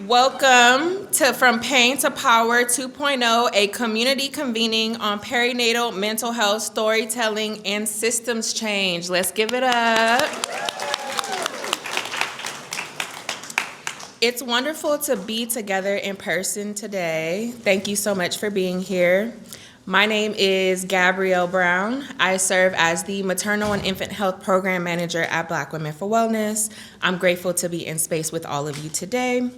Welcome to From Pain to Power 2.0, a community convening on perinatal mental health, storytelling, and systems change. Let's give it up. It's wonderful to be together in person today. Thank you so much for being here. My name is Gabrielle Brown. I serve as the Maternal and Infant Health Program Manager at Black Women for Wellness. I'm grateful to be in space with all of you today.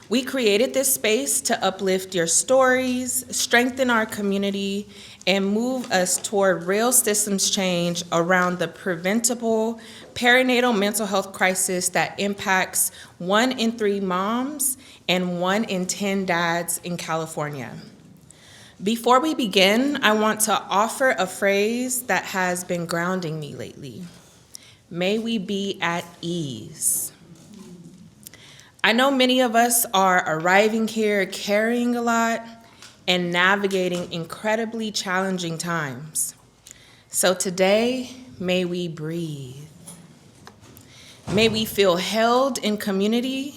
We created this space to uplift your stories, strengthen our community, and move us toward real systems change around the preventable perinatal mental health crisis that impacts 1 in 3 moms and 1 in 10 dads in California. Before we begin, I want to offer a phrase that has been grounding me lately. May we be at ease. I know many of us are arriving here carrying a lot and navigating incredibly challenging times. So today, may we breathe. May we feel held in community,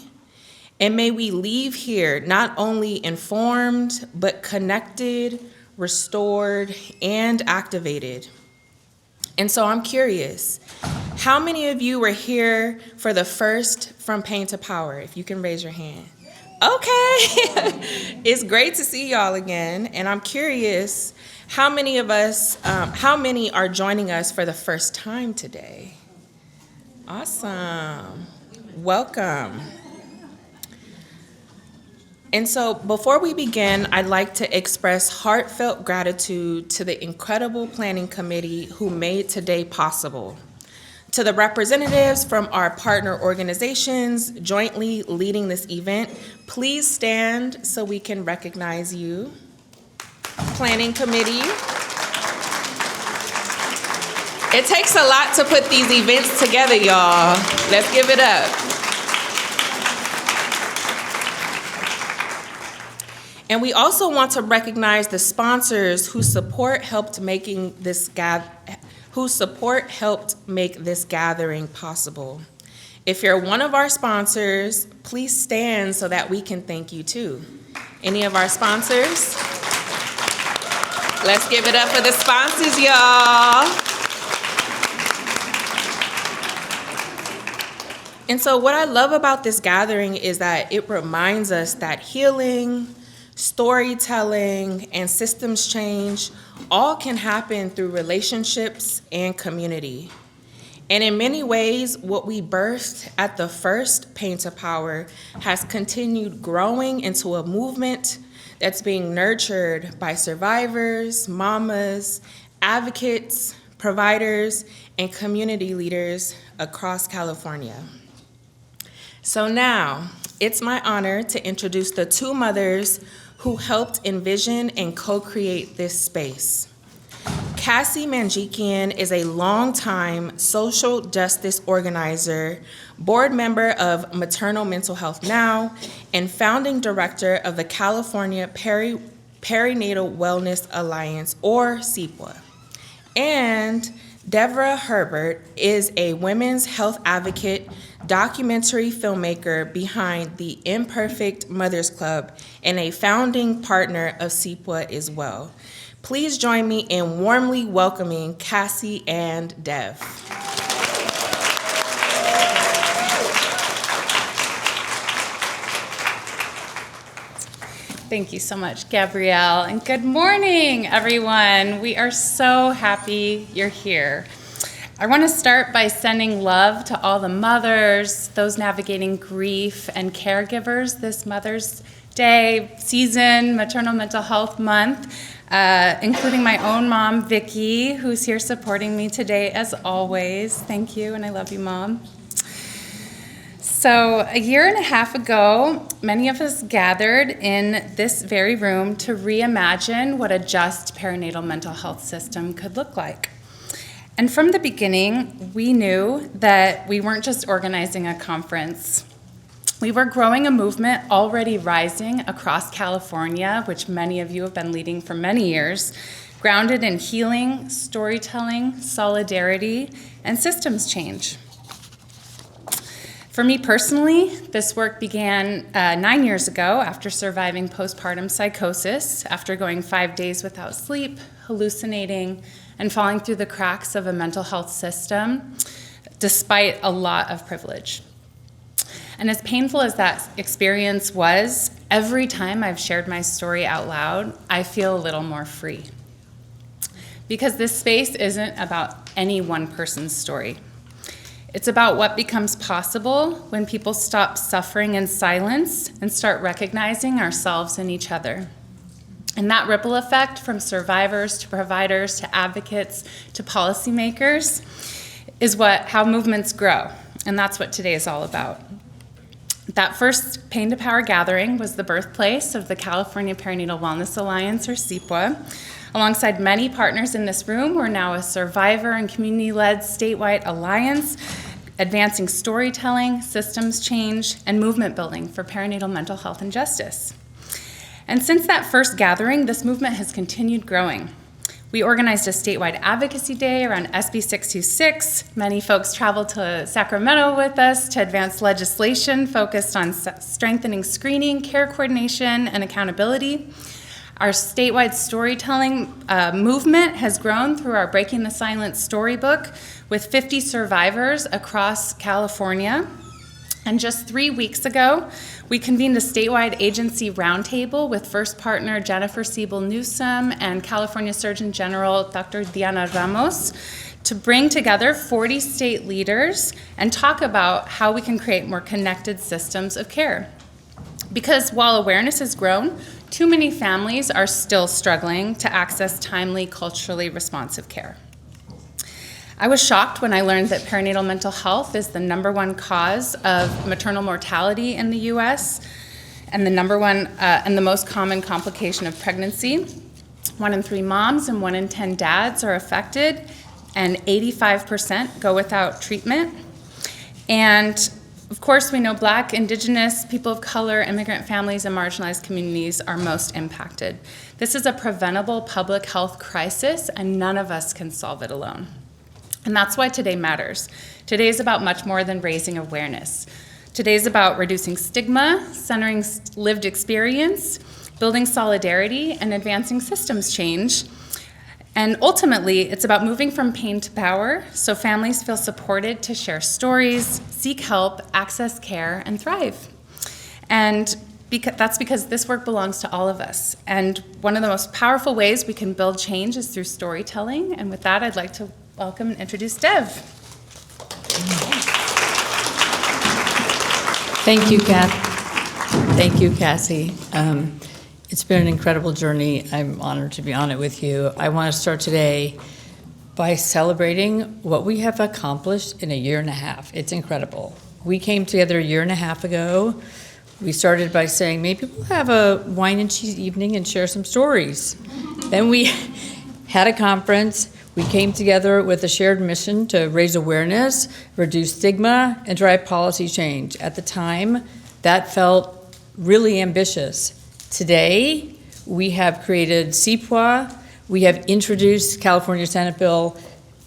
and may we leave here not only informed, but connected, restored, and activated. And so I'm curious, how many of you were here for the first From Pain to Power? If you can raise your hand. Okay, it's great to see y'all again. And I'm curious, how many are joining us for the first time today? Awesome, welcome. And so before we begin, I'd like to express heartfelt gratitude to the incredible planning committee who made today possible. To the representatives from our partner organizations jointly leading this event, please stand so we can recognize you. Planning committee. It takes a lot to put these events together, y'all. Let's give it up. And we also want to recognize the sponsors whose support helped make this gathering possible. If you're one of our sponsors, please stand so that we can thank you too. Any of our sponsors? Let's give it up for the sponsors, y'all. And so what I love about this gathering is that it reminds us that healing, storytelling, and systems change all can happen through relationships and community. And in many ways, what we birthed at the first Pain to Power has continued growing into a movement that's being nurtured by survivors, mamas, advocates, providers, and community leaders across California. So now, it's my honor to introduce the 2 mothers who helped envision and co-create this space. Cassie Manjikian is a longtime social justice organizer, board member of Maternal Mental Health Now, and founding director of the California Perinatal Wellness Alliance, or CPWA. And Deborah Herbert is a women's health advocate, documentary filmmaker behind the Imperfect Mothers Club, and a founding partner of CPWA as well. Please join me in warmly welcoming Cassie and Dev. Thank you so much, Gabrielle, and good morning, everyone. We are so happy you're here. I want to start by sending love to all the mothers, those navigating grief, and caregivers this Mother's Day season, Maternal Mental Health Month, including my own mom, Vicki, who's here supporting me today as always. Thank you, and I love you, Mom. So a year and a half ago, many of us gathered in this very room to reimagine what a just perinatal mental health system could look like. And from the beginning, we knew that we weren't just organizing a conference. We were growing a movement already rising across California, which many of you have been leading for many years, grounded in healing, storytelling, solidarity, and systems change. For me personally, this work began 9 years ago after surviving postpartum psychosis, after going 5 days without sleep, hallucinating, and falling through the cracks of a mental health system, despite a lot of privilege. And as painful as that experience was, every time I've shared my story out loud, I feel a little more free. Because this space isn't about any one person's story. It's about what becomes possible when people stop suffering in silence and start recognizing ourselves in each other. And that ripple effect from survivors to providers to advocates to policymakers is how movements grow. And that's what today is all about. That first Pain to Power gathering was the birthplace of the California Perinatal Wellness Alliance, or CPWA. Alongside many partners in this room, we're now a survivor and community-led statewide alliance advancing storytelling, systems change, and movement building for perinatal mental health and justice. And since that first gathering, this movement has continued growing. We organized a statewide advocacy day around SB 626. Many folks traveled to Sacramento with us to advance legislation focused on strengthening screening, care coordination, and accountability. Our statewide storytelling movement has grown through our Breaking the Silence storybook with 50 survivors across California. And just 3 weeks ago, we convened a statewide agency roundtable with first partner Jennifer Siebel-Newsom and California Surgeon General Dr. Diana Ramos to bring together 40 state leaders and talk about how we can create more connected systems of care. Because while awareness has grown, too many families are still struggling to access timely, culturally responsive care. I was shocked when I learned that perinatal mental health is the #1 cause of maternal mortality in the US and the #1 and the most common complication of pregnancy. 1 in 3 moms and 1 in 10 dads are affected, and 85% go without treatment. And of course, we know Black, Indigenous, people of color, immigrant families, and marginalized communities are most impacted. This is a preventable public health crisis, and none of us can solve it alone. And that's why today matters. Today is about much more than raising awareness. Today is about reducing stigma, centering lived experience, building solidarity, and advancing systems change. And ultimately, it's about moving from pain to power so families feel supported to share stories, seek help, access care, and thrive. And that's because this work belongs to all of us. And one of the most powerful ways we can build change is through storytelling. And with that, I'd like to welcome and introduce Dev. Thank you, Kath. Thank you, Cassie. It's been an incredible journey. I'm honored to be on it with you. I want to start today by celebrating what we have accomplished in a year and a half. It's incredible. We came together a year and a half ago. We started by saying, maybe we'll have a wine and cheese evening and share some stories. Then we had a conference. We came together with a shared mission to raise awareness, reduce stigma, and drive policy change. At the time, that felt really ambitious. Today, we have created CPWA, we have introduced California Senate Bill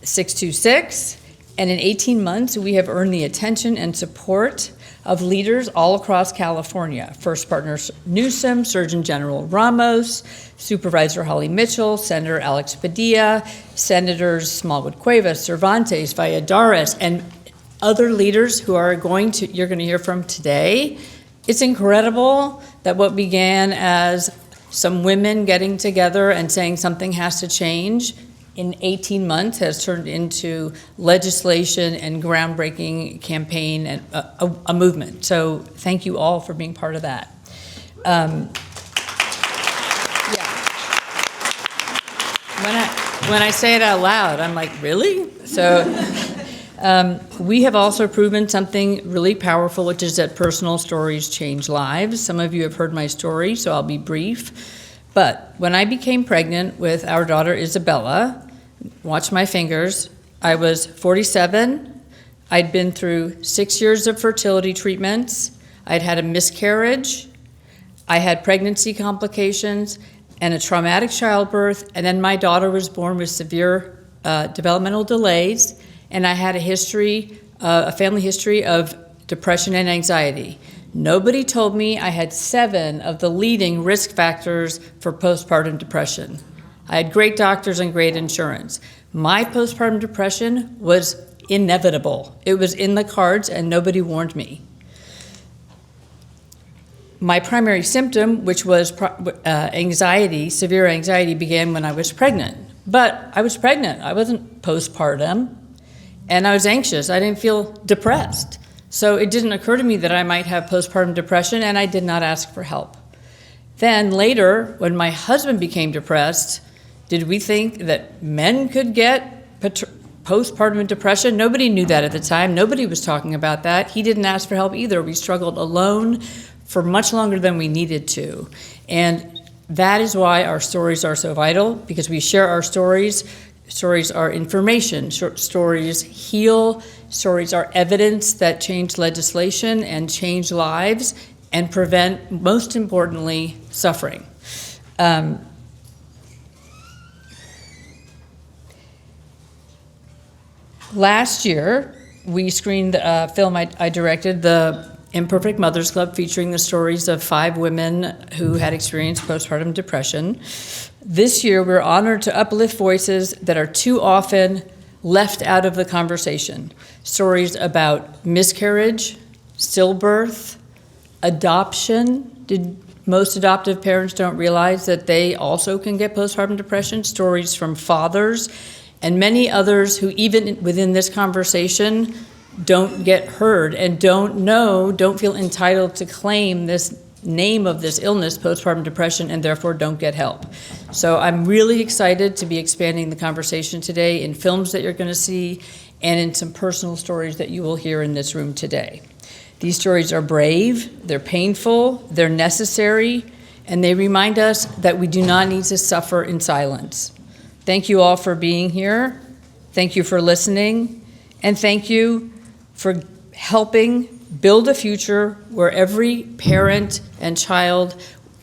626, and in 18 months, we have earned the attention and support of leaders all across California. First Partner Newsom, Surgeon General Ramos, Supervisor Holly Mitchell, Senator Alex Padilla, Senators Smallwood Cuevas, Cervantes, Valladares, and other leaders who you're going to hear from today. It's incredible that what began as some women getting together and saying something has to change in 18 months has turned into legislation and groundbreaking campaign and a movement. So thank you all for being part of that. When I say it out loud, I'm like, really? So we have also proven something really powerful, which is that personal stories change lives. Some of you have heard my story, so I'll be brief. But when I became pregnant with our daughter Isabella, watch my fingers, I was 47. I'd been through 6 years of fertility treatments. I'd had a miscarriage. I had pregnancy complications and a traumatic childbirth. And then my daughter was born with severe developmental delays. And I had a family history of depression and anxiety. Nobody told me I had 7 of the leading risk factors for postpartum depression. I had great doctors and great insurance. My postpartum depression was inevitable. It was in the cards and nobody warned me. My primary symptom, which was anxiety, severe anxiety, began when I was pregnant. But I was pregnant. I wasn't postpartum. And I was anxious. I didn't feel depressed. So it didn't occur to me that I might have postpartum depression, and I did not ask for help. Then later, when my husband became depressed, did we think that men could get postpartum depression? Nobody knew that at the time. Nobody was talking about that. He didn't ask for help either. We struggled alone for much longer than we needed to. And that is why our stories are so vital, because we share our stories. Stories are information. Stories heal. Stories are evidence that change legislation and change lives and prevent, most importantly, suffering. Last year, we screened a film I directed, the Imperfect Mothers Club, featuring the stories of 5 women who had experienced postpartum depression. This year, we're honored to uplift voices that are too often left out of the conversation. Stories about miscarriage, stillbirth, adoption. Most adoptive parents don't realize that they also can get postpartum depression. Stories from fathers and many others who, even within this conversation, don't get heard and don't feel entitled to claim this name of this illness, postpartum depression, and therefore don't get help. So I'm really excited to be expanding the conversation today in films that you're going to see and in some personal stories that you will hear in this room today. These stories are brave, they're painful, they're necessary, and they remind us that we do not need to suffer in silence. Thank you all for being here. Thank you for listening. And thank you for helping build a future where every parent and child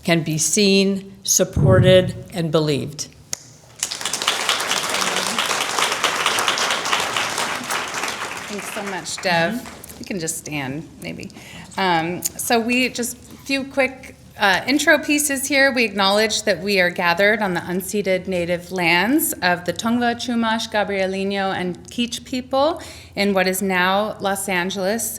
can be seen, supported, and believed. Thanks so much, Dev. You can just stand, maybe. So we just a few quick intro pieces here. We acknowledge that we are gathered on the unceded native lands of the Tongva, Chumash, Gabrielino, and Kizh people in what is now Los Angeles.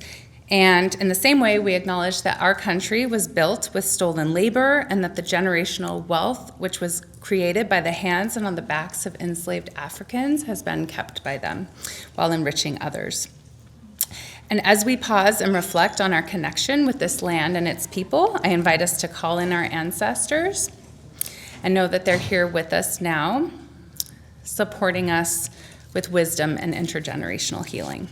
And in the same way, we acknowledge that our country was built with stolen labor and that the generational wealth, which was created by the hands and on the backs of enslaved Africans, has been kept by them while enriching others. And as we pause and reflect on our connection with this land and its people, I invite us to call in our ancestors and know that they're here with us now, supporting us with wisdom and intergenerational healing.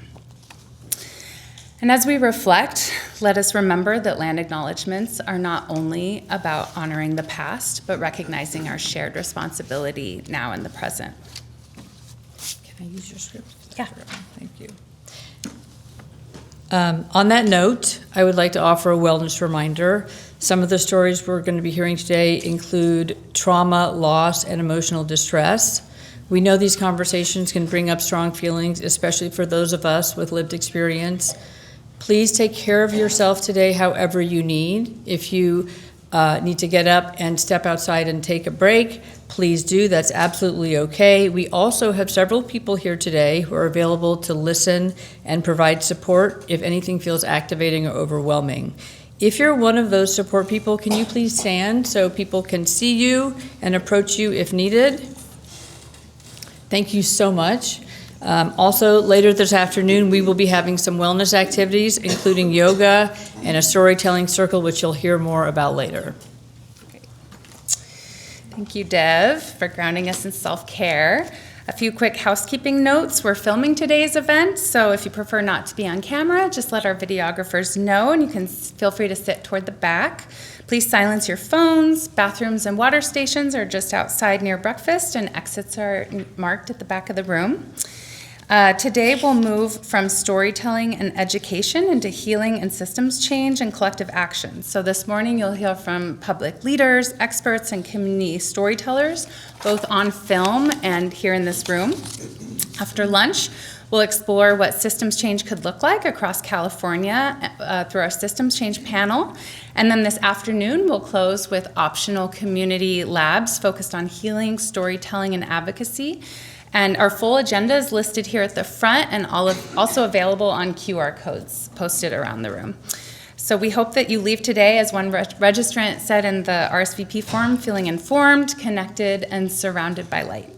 And as we reflect, let us remember that land acknowledgements are not only about honoring the past, but recognizing our shared responsibility now in the present. Can I use your script? Yeah. Thank you. On that note, I would like to offer a wellness reminder. Some of the stories we're going to be hearing today include trauma, loss, and emotional distress. We know these conversations can bring up strong feelings, especially for those of us with lived experience. Please take care of yourself today however you need. If you need to get up and step outside and take a break, please do. That's absolutely okay. We also have several people here today who are available to listen and provide support if anything feels activating or overwhelming. If you're one of those support people, can you please stand so people can see you and approach you if needed? Thank you so much. Also, later this afternoon, we will be having some wellness activities, including yoga and a storytelling circle, which you'll hear more about later. Great. Thank you, Dev, for grounding us in self-care. A few quick housekeeping notes. We're filming today's event, so if you prefer not to be on camera, just let our videographers know, and you can feel free to sit toward the back. Please silence your phones. Bathrooms and water stations are just outside near breakfast, and exits are marked at the back of the room. Today we'll move from storytelling and education into healing and systems change and collective action. So this morning you'll hear from public leaders, experts, and community storytellers, both on film and here in this room. After lunch, We'll explore what systems change could look like across California through our systems change panel. And then this afternoon, we'll close with optional community labs focused on healing, storytelling, and advocacy. And our full agenda is listed here at the front and also available on QR codes posted around the room. So we hope that you leave today, as one registrant said in the RSVP form, feeling informed, connected, and surrounded by light.